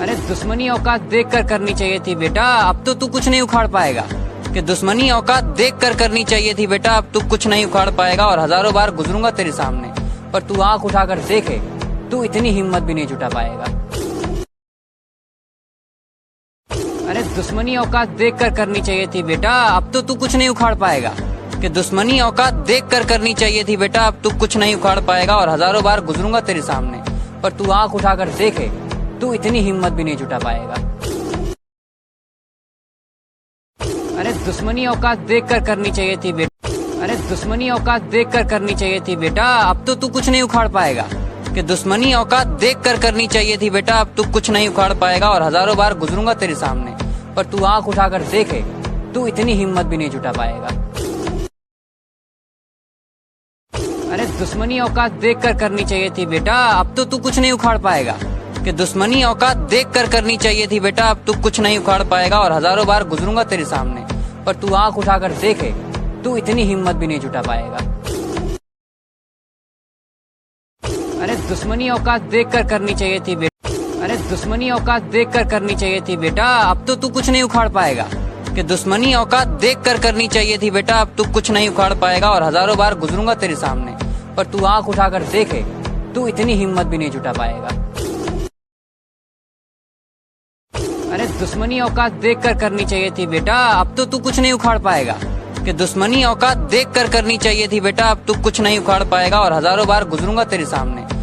अरे दुश्मनी औकात देख कर करनी चाहिए थी बेटा, अब तो तू कुछ नहीं उखाड़ पाएगा। कि दुश्मनी औकात देख कर करनी चाहिए थी बेटा, अब तू कुछ नहीं उखाड़ पाएगा। और हजारों बार गुजरूंगा तेरे सामने, पर तू आंख उठाकर देखे, तू इतनी हिम्मत भी नहीं जुटा पाएगा। अरे दुश्मनी औकात देख कर करनी चाहिए थी बेटा, अब तो तू कुछ नहीं उखाड़ पाएगा। कि दुश्मनी औकात देख कर करनी चाहिए थी बेटा, अब तू कुछ नहीं उखाड़ पाएगा। और हजारों बार गुजरूंगा तेरे सामने, पर तू आंख उठाकर देखे, तू इतनी हिम्मत भी नहीं जुटा पाएगा। अरे दुश्मनी औकात देख कर करनी चाहिए थी बेटा, अरे दुश्मनी औकात देख कर करनी चाहिए थी बेटा, अब तो तू कुछ नहीं उखाड़ पाएगा। कि दुश्मनी औकात देख कर करनी चाहिए थी बेटा, अब तू कुछ नहीं उखाड़ पाएगा। और हजारों बार गुजरूंगा तेरे सामने, पर तू आंख उठाकर देखे, तू इतनी हिम्मत भी नहीं जुटा पाएगा। अरे दुश्मनी औकात देख कर करनी चाहिए थी बेटा, अब तो तू कुछ नहीं उखाड़ पाएगा। कि दुश्मनी औकात देख कर करनी चाहिए थी बेटा, अब तू कुछ नहीं उखाड़ पाएगा। और हजारों बार गुजरूंगा तेरे सामने, पर तू आंख उठाकर देखे, तू इतनी हिम्मत भी नहीं जुटा पाएगा। अरे दुश्मनी औकात देख कर करनी चाहिए थी बेटा, अरे दुश्मनी औकात देख कर करनी चाहिए थी बेटा, अब तो तू कुछ नहीं उखाड़ पाएगा। कि दुश्मनी औकात देख कर करनी चाहिए थी बेटा, अब तू कुछ नहीं उखाड़ पाएगा। और हजारों बार गुजरूंगा तेरे सामने, पर तू आंख उठाकर देखे, तू इतनी हिम्मत भी नहीं जुटा पाएगा। अरे दुश्मनी औकात देख कर करनी चाहिए थी बेटा, अब तो तू कुछ नहीं उखाड़ पाएगा। कि दुश्मनी औकात देख कर करनी चाहिए थी बेटा, अब तू कुछ नहीं उखाड़ पाएगा। और हजारों बार गुजरूंगा तेरे सामने,